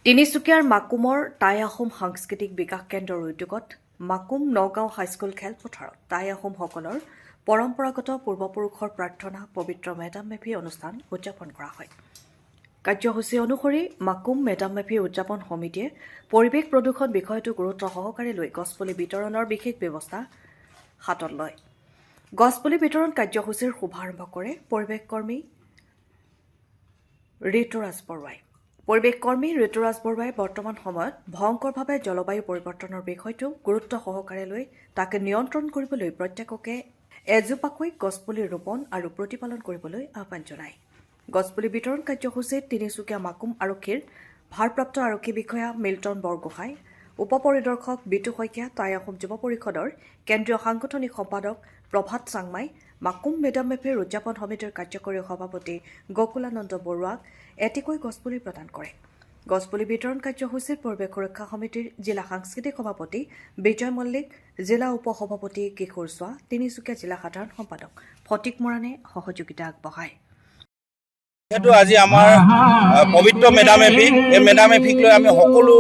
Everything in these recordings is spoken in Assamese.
তিনিচুকীয়াৰ মাকুমৰ টাই আহোম সাংস্কৃতিক বিকাশ কেন্দ্ৰৰ উদ্যোগত মাকুম নগাঁও হাইস্কুল খেলপথাৰত টাই আহোমসকলৰ পৰম্পৰাগত পূৰ্বপুৰুষৰ প্ৰাৰ্থনা পবিত্ৰ মেডাম মেফি অনুষ্ঠান উদযাপন কৰা হয়। কাৰ্যসূচী অনুসৰি মাকুম মেডাম মেফি উদযাপন সমিতিয়ে পৰিৱেশ প্ৰদূষণ বিষয়টো গুৰুত্ব সহকাৰে লৈ গছপুলি বিতৰণৰ বিশেষ ব্যৱস্থা হাতত লয়। গছপুলি বিতৰণ কাৰ্যসূচীৰ শুভাৰম্ভ কৰে পৰিৱেশ কৰ্মী ঋতুৰাজ বৰুৱাই। পৰিৱেশ কৰ্মী ঋতুৰাজ বৰুৱাই বৰ্তমান সময়ত ভয়ংকৰভাৱে জলবায়ু পৰিৱৰ্তনৰ বিষয়টো গুৰুত্ব সহকাৰে লৈ তাকে নিয়ন্ত্ৰণ কৰিবলৈ প্ৰত্যেককে এজোপাকৈ গছপুলি ৰোপণ আৰু প্ৰতিপালন কৰিবলৈ আহ্বান জনায়। গছপুলি বিতৰণ কাৰ্যসূচীত তিনিচুকীয়া মাকুম আৰক্ষীৰ ভাৰপ্ৰাপ্ত আৰক্ষী বিষয়া মিল্টন বৰগোহাঁই, উপ পৰিদৰ্শক বিতু শইকীয়া, টাই আহোম যুৱ পৰিষদৰ কেন্দ্ৰীয় সাংগঠনিক সম্পাদক প্ৰভাত চাংমাই, মাকুম মেডাম মেফিৰ উদযাপন সমিতিৰ কাৰ্যকৰী সভাপতি গকুলানন্দ বৰুৱাক এটিকৈ গছপুলি প্ৰদান কৰে। গছপুলি বিতৰণ কাৰ্যসূচীত পৰিৱেশ সুৰক্ষা সমিতিৰ জিলা সাংস্কৃতিক সভাপতি বিজয় মল্লিক, জিলা উপ সভাপতি কিশোৰ চোৱা, তিনিচুকীয়া জিলা সাধাৰণ সম্পাদক ফটিক মৰাণে সহযোগিতা আগবঢ়ায়। যেহেতু আজি আমাৰ পবিত্ৰ মেডাম মেফি, এই মেডাম মেফিক লৈ আমি সকলো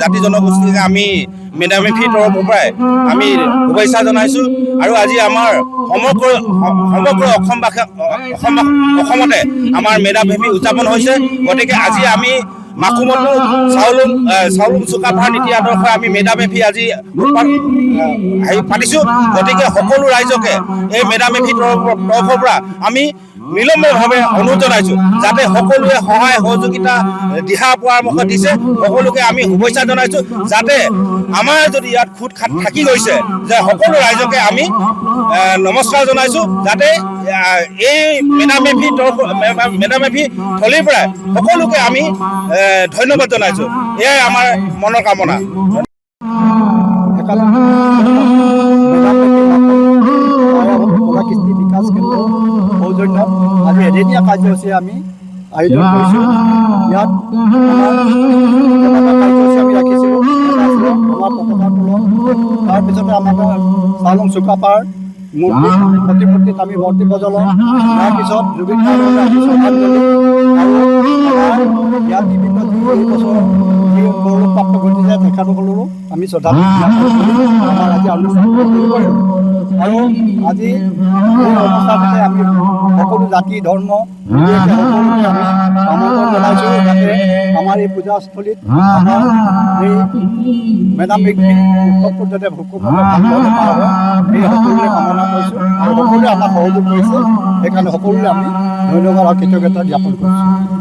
জাতি জনগোষ্ঠীক আমি মেডাম মেফিৰ তৰফৰ পৰাই আমি শুভেচ্ছা জনাইছোঁ। আৰু আজি আমাৰ সমগ্ৰ অসমতে আমাৰ মেডাম মেফি উদযাপন হৈছে। গতিকে আজি আমি মাকুমতো চাউলুং চুকাফাৰ নীতি আদৰ্শই আমি মেডাম মেফি আজি পাতিছোঁ। গতিকে সকলো ৰাইজকে এই মেডাম মেফিৰ তৰফৰ পৰা আমি বিলম্বভাৱে অনুৰোধ জনাইছোঁ যাতে সকলোৱে সহায় সহযোগিতা দিহা পৰামৰ্শ দিছে। সকলোকে আমি শুভেচ্ছা জনাইছোঁ যাতে আমাৰ যদি ইয়াত খুট খাট থাকি গৈছে যে সকলো ৰাইজকে আমি নমস্কাৰ জনাইছোঁ যাতে এই মেডাম মেফি থলীৰ পৰাই সকলোকে আমি ধন্যবাদ জনাইছোঁ। এয়াই আমাৰ মনৰ কামনা। কৃষ্টি বিকাশ কেন্দ্ৰৰ সৌজন্যত আজি এদিনীয়া কাৰ্যসূচী আমি আয়োজন কৰিছোঁ। ইয়াত কাৰ্যসূচী আমি ৰাখিছিলোঁ আমাৰ পতাকা তোলন, তাৰপিছতে আমাৰ চাউলুং চুকাফাৰ প্ৰতিমূৰ্তিত আমি মূৰ্তি প্ৰজ্বলন, তাৰপিছত জুবিন গাৰ্গলৈ আমি শ্ৰদ্ধাঞ্জলি আৰু ইয়াত বিভিন্ন বছৰ যি গৌৰৱপ্ৰাপ্ত ঘটিছে তেখেতসকলৰো আমি শ্ৰদ্ধাঞ্জলি আমাৰ আজি অনুষ্ঠান কৰিম। আৰু আজি এই অনুষ্ঠানতে আমি সকলো জাতি ধৰ্ম সকলোকে আমি আমন্ত্ৰণ জনাইছোঁ যাতে আমাৰ এই পূজাস্থলীত আমাৰ এই মেডাম মেফি উৎসৱটো যাতে ভোগভাৱে পাৰ হয় এই সকলোৰে কামনা কৰিছোঁ। আৰু সকলোৱে আমাক সহযোগ কৰিছে, সেইকাৰণে সকলোৰে আমি ধন্যবাদ আৰু কৃতজ্ঞতা জ্ঞাপন কৰিছোঁ।